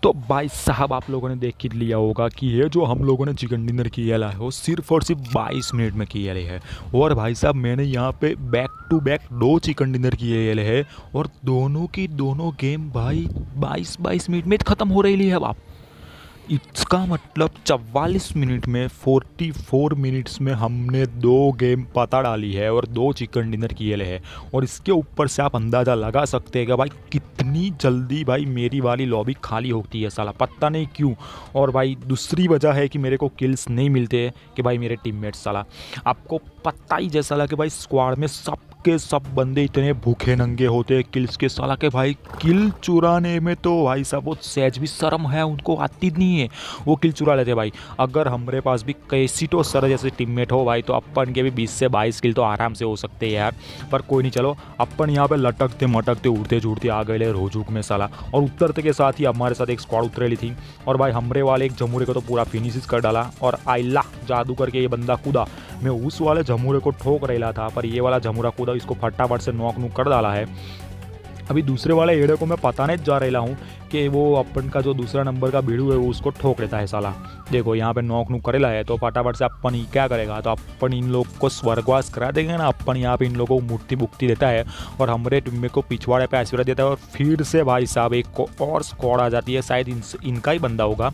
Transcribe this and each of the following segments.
तो भाई साहब आप लोगों ने देख ही लिया होगा कि ये जो हम लोगों ने चिकन डिनर किया है वो सिर्फ और सिर्फ 22 मिनट में किया है। और भाई साहब मैंने यहाँ पे back to back 2 chicken dinner किए है और दोनों की दोनों गेम भाई 22 22 मिनट में ख़त्म हो रही है। अब आप इसका मतलब 44 मिनट में 44 मिनट्स में हमने 2 गेम पता डाली है और 2 चिकन डिनर किए है। और इसके ऊपर से आप अंदाज़ा लगा सकते हैं कि भाई कितनी जल्दी भाई मेरी वाली लॉबी खाली होती है साला, पता नहीं क्यों। और भाई दूसरी वजह है कि मेरे को किल्स नहीं मिलते कि भाई मेरे टीममेट्स साला, आपको पता ही जैसा लगा कि भाई स्क्वाड में सब के सब बंदे इतने भूखे नंगे होते हैं किल्स के साला के भाई किल चुराने में तो भाई साहब वो सहज भी शर्म है उनको आती नहीं है, वो किल चुरा लेते भाई। अगर हमारे पास भी कैसी तो सर जैसे टीममेट हो भाई तो अपन के भी 20 से 22 किल तो आराम से हो सकते हैं यार। पर कोई नहीं, चलो अपन यहाँ पे लटकते मटकते उड़ते जुड़ते आ गए रोजुक में साला। और उतरते के साथ ही हमारे साथ एक स्क्वाड उतरेली थी और भाई हमरे वाले एक जमूरे को तो पूरा फिनिश कर डाला। और आइला जादू करके ये बंदा कूदा, मैं उस वाले जमूरे को ठोक रहा था पर ये वाला जमूरा कूदा, इसको फटाफट से नॉक नूक कर डाला है। अभी दूसरे वाले एड़े को मैं पता नहीं जा रहा हूँ कि वो अपन का जो दूसरा नंबर का भीड़ू है वो उसको ठोक लेता है साला। देखो यहाँ पे नॉक नूक करेला है तो फटाफट से अपन ही क्या करेगा, तो अपन इन लोग को स्वर्गवास करा देंगे ना। अपन यहाँ पे इन लोगों को मुक्ति बुक्ति देता है और हमारे टीम को पिछवाड़े पे आशीर्वाद देता है। और फिर से भाई साहब एक और स्क्वाड आ जाती है, शायद इनका ही बंदा होगा,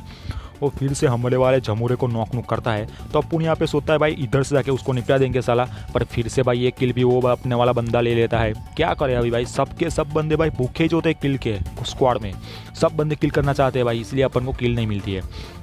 वो फिर से हमले वाले जमूरे को नॉक नॉक करता है। तो अपन यहाँ पे सोचता है भाई इधर से जाके उसको निपटा देंगे साला, पर फिर से भाई ये किल भी वो अपने वाला बंदा ले लेता है। क्या करे अभी भाई, सबके सब बंदे भाई भूखे जो होते किल के स्क्वाड में, सब बंदे किल करना चाहते हैं भाई, इसलिए अपन को किल नहीं मिलती है।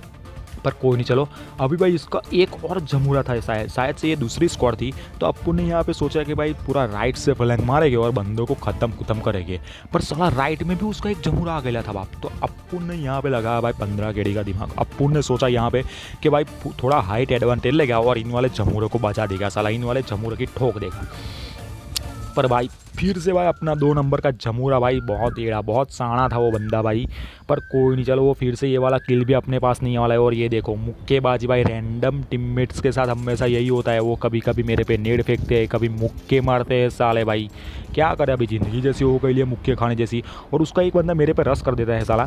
पर कोई नहीं, चलो अभी भाई इसका एक और जमूरा था, शायद से ये दूसरी स्क्वाड थी। तो अपन ने यहाँ पे सोचा कि भाई पूरा राइट से फ्लैंक मारेंगे और बंदों को खत्म करेंगे। पर साला राइट में भी उसका एक जमूरा आ गया था बाप। तो अपन ने यहाँ पे लगाया भाई 15 केडी का दिमाग। अपन ने सोचा यहाँ पे कि भाई थोड़ा हाइट एडवांटेज लेगा और इन वाले जमूरे को बचा देगा साला, इन वाले जमूरे की ठोक देगा। पर भाई फिर से भाई अपना 2 नंबर का जमूरा भाई बहुत एड़ा, बहुत साना था वो बंदा भाई। पर कोई नहीं, चलो वो फिर से ये वाला किल भी अपने पास नहीं वाला है। और ये देखो मुक्केबाजी भाई, रैंडम टीममेट्स के साथ हमेशा यही होता है, वो कभी कभी मेरे पे नेड फेंकते हैं, कभी मुक्के मारते हैं साले भाई। क्या करे अभी, ज़िंदगी जैसी हो गई है मुक्के खाने जैसी। और उसका एक बंदा मेरे पे रस कर देता है साला।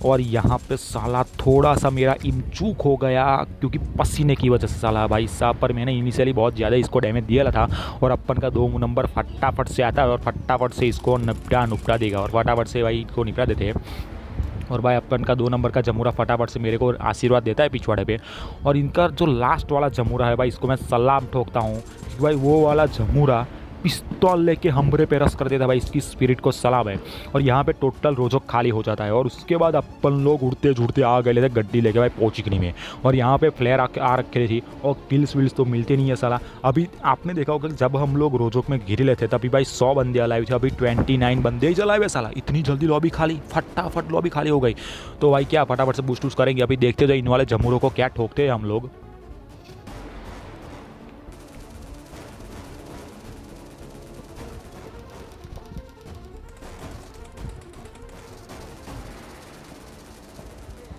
और यहाँ पे साला थोड़ा सा मेरा इमचूक हो गया क्योंकि पसीने की वजह से साला भाई साहब। पर मैंने इनिशियली बहुत ज़्यादा इसको डैमेज दिया था और अपन का 2 नंबर फटाफट से आता है और फटाफट से इसको निपटा देगा और फटाफट से भाई इसको निपटा देते हैं। और भाई अपन का 2 नंबर का जमूरा फटाफट से मेरे को आशीर्वाद देता है पिछवाड़े पे। और इनका जो लास्ट वाला जमूरा है भाई, इसको मैं सलाम ठोकता हूँ कि भाई वो वाला जमूरा पिस्तौल लेके हमरे पे रस कर देता भाई, इसकी स्पिरिट को सलाम है। और यहाँ पे टोटल रोजो खाली हो जाता है और उसके बाद अपन लोग उड़ते जुड़ते आ गए थे गड्डी लेके भाई पोचिकनी में। और यहाँ पे फ्लेयर आ रखे थी और किल्स विल्स तो मिलते नहीं है साला। अभी आपने देखा होगा कि जब हम लोग रोजोक में घिरे लेते तभी भाई 100 बंदे अलाइव थे, अभी 29 बंदे ही जलाए हुए साला। इतनी जल्दी लॉबी खाली, फटाफट लॉबी खाली हो गई। तो भाई क्या फटाफट से बूस्ट वूस्ट करेंगे, अभी देखते जाए इन वाले जमूरों को क्या ठोकते हैं हम लोग।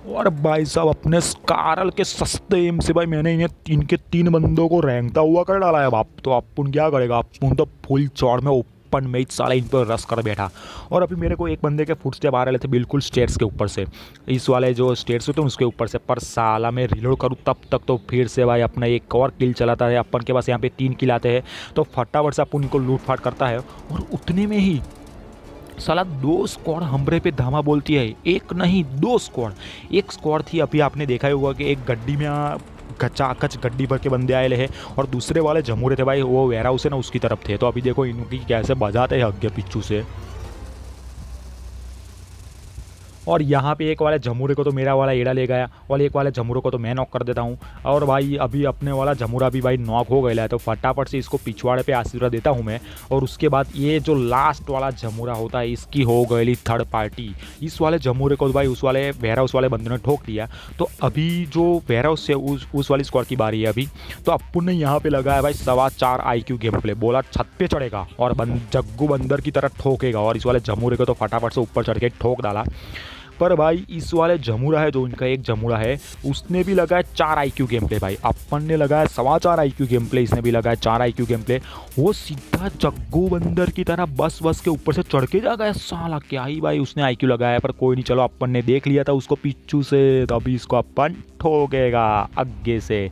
और भाई साहब अपने स्कारल के सस्ते एम से भाई मैंने इनके 3 बंदों को रैंकता हुआ कर डाला है बाप। तो अपन क्या करेगा, अपन तो फुल चौड़ में ओपन में साला इन पर रस कर बैठा। और अभी मेरे को एक बंदे के फुटस्टेप आ रहे थे बिल्कुल स्टेयर्स के ऊपर से, इस वाले जो स्टेयर्स होते हैं उसके ऊपर से। पर साला मैं रिलोड करूँ तब तक तो फिर से भाई अपना एक और किल चलाता है। अपन के पास यहाँ पे 3 किल आते हैं तो फटाफट से अपन उनको लूट फाट करता है। और उतने में ही साला 2 स्क्वाड हमरे पे धामा बोलती है, एक नहीं 2 स्क्वाड। एक स्क्वाड थी अभी आपने देखा ही होगा कि एक गड्डी में कचाकच गड्डी भर के बंदे आए हैं और दूसरे वाले जमूरे थे भाई वो वेयर हाउस है ना उसकी तरफ थे। तो अभी देखो इनकी कैसे बजाते हैं आगे पिच्छू से। और यहाँ पे एक वाले जमूरे को तो मेरा वाला एड़ा ले गया और एक वाले जमूरे को तो मैं नॉक कर देता हूँ। और भाई अभी अपने वाला जमूरा भी भाई नॉक हो गया है तो फटाफट से इसको पिछवाड़े पे आशीर्वाद देता हूँ मैं। और उसके बाद ये जो लास्ट वाला जमूरा होता है इसकी हो गई थर्ड पार्टी। इस वाले जमूरे को भाई उस वाले वेयर हाउस वाले बंदे ने ठोक दिया। तो अभी जो वेयर हाउस से उस वाली स्क्वाड की बारी है अभी। तो अपन ने यहाँ पे लगाया भाई 4.25 IQ गेम प्ले, बोला छत पे चढ़ेगा और जग्गू बंदर की तरह ठोकेगा। और इस वाले जमूरे को तो फटाफट से ऊपर चढ़ के ठोक डाला। पर भाई इस वाले जमुरा है, जो इनका एक जमुरा है, उसने भी लगाया 4 IQ गेम प्ले भाई। अपन ने लगाया 4.25 IQ गेम प्ले, इसने भी लगाया 4 IQ गेम प्ले। वो सीधा जग्गू बंदर की तरह बस के ऊपर से चढ़ के जा गया साला। क्या ही भाई उसने IQ लगाया, पर कोई नहीं, चलो अपन ने देख लिया था उसको पिच्चू से, तो अभी इसको अपन ठोकेगा आगे से।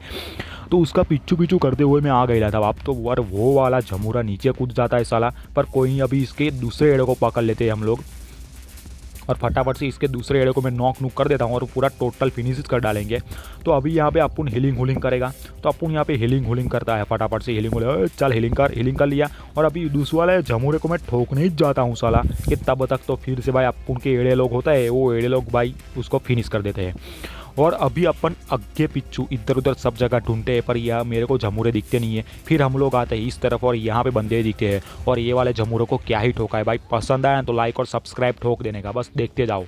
तो उसका पिच्चू पिच्चू करते हुए मैं आ गया था। अब तो वो वाला जमुरा नीचे कूद जाता है साला, पर कोई नहीं, अभी इसके दूसरे एड़े को पकड़ लेते हैं हम लोग और फटाफट से इसके दूसरे एड़े को मैं नॉक कर देता हूँ और पूरा टोटल फिनिश कर डालेंगे। तो अभी यहाँ पे अपन हीलिंग करेगा, तो अपन यहाँ पे हीलिंग करता है, फटाफट से हीलिंग चल हीलिंग कर लिया। और अभी दूसरे वाले जमुरे को मैं ठोकने ही जाता हूँ साला, कि तब तक तो फिर से भाई अपन के एड़े लोग होता है, वो एड़े लोग भाई उसको फिनिश कर देते हैं। और अभी अपन अग्गे पिच्चू इधर उधर सब जगह ढूंढते हैं, पर यह मेरे को जमुरे दिखते नहीं है। फिर हम लोग आते हैं इस तरफ और यहाँ पे बंदे दिखते हैं, और ये वाले जमुरों को क्या ही ठोका है भाई। पसंद आया तो लाइक और सब्सक्राइब ठोक देने का, बस देखते जाओ।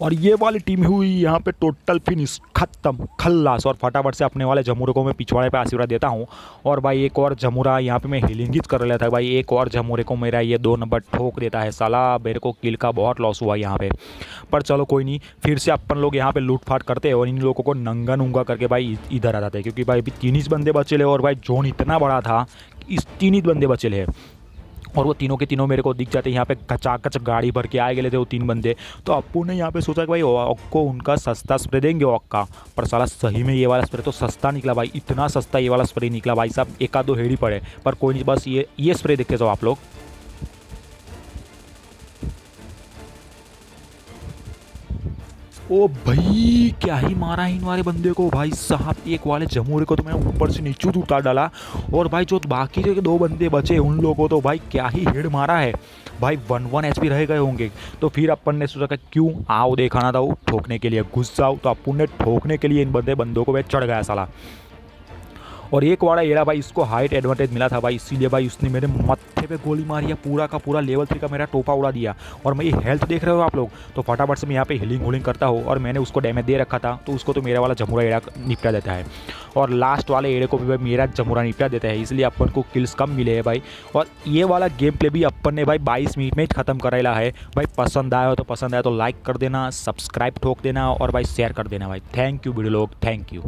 और ये वाली टीम हुई यहाँ पे टोटल फिनिश, खत्म, खल्लास। और फटाफट से अपने वाले जमुरे को मैं पिछवाड़े पे आशीर्वाद देता हूँ। और भाई एक और जमुरा यहाँ पे मैं हीलिंग ही कर रहा था भाई, एक और जमुरे को मेरा ये 2 नंबर ठोक देता है साला। मेरे को किल का बहुत लॉस हुआ यहाँ पे, पर चलो कोई नहीं। फिर से अपन लोग यहाँ पे लूटफाट करते हैं और इन लोगों को नंगा नूंगा करके भाई इधर आ जाते हैं, क्योंकि भाई अभी 3 ही बंदे बचे ले और भाई जोन इतना बड़ा था, इस 3 ही बंदे बचे ले, और वो तीनों के तीनों मेरे को दिख जाते हैं। यहाँ पे कचाकच गाड़ी भर के आए गए थे वो 3 बंदे। तो अप्पू ने यहाँ पे सोचा कि भाई ऑक को उनका सस्ता स्प्रे देंगे ऑक का, पर साला सही में ये वाला स्प्रे तो सस्ता निकला भाई, इतना सस्ता ये वाला स्प्रे निकला भाई साहब, 1-2 हेड ही पड़े। पर कोई नहीं, बस ये स्प्रे देखते जाओ आप लोग। ओ भाई क्या ही मारा है इन वाले बंदे को भाई साहब। एक वाले जमुरे को तो मैंने ऊपर से नीचे उतार डाला, और भाई जो बाकी जो 2 बंदे बचे उन लोगों को तो भाई क्या ही हेड मारा है भाई, 1-1 HP रह गए होंगे। तो फिर अपन ने सोचा कि क्यों आओ देखाना था वो ठोकने के लिए, घुस जाओ। तो अपन ने ठोकने के लिए इन बंदों को भाई चढ़ गया साला। और एक वाला एड़ा भाई, इसको हाइट एडवांटेज मिला था भाई, इसीलिए भाई उसने मेरे मत्थे पे गोली मारी है, पूरा का पूरा लेवल 3 का मेरा टोपा उड़ा दिया। और मैं ये हेल्थ देख रहे हो आप लोग, तो फटाफट से मैं यहाँ पे हीलिंग करता हूँ, और मैंने उसको डैमेज दे रखा था, तो उसको तो मेरा वाला जमुरा एड़ा निपटा देता है। और लास्ट वाले एड़े को भी भाई मेरा जमुरा निपटा देता है, इसलिए अपन को किल्स कम मिले हैं भाई। और ये वाला गेम प्ले भी अपन ने भाई 22 मिनट में ही खत्म करेला है भाई। पसंद आया तो लाइक कर देना, सब्सक्राइब ठोक देना, और भाई शेयर कर देना भाई। थैंक यू वीडियो लोग, थैंक यू।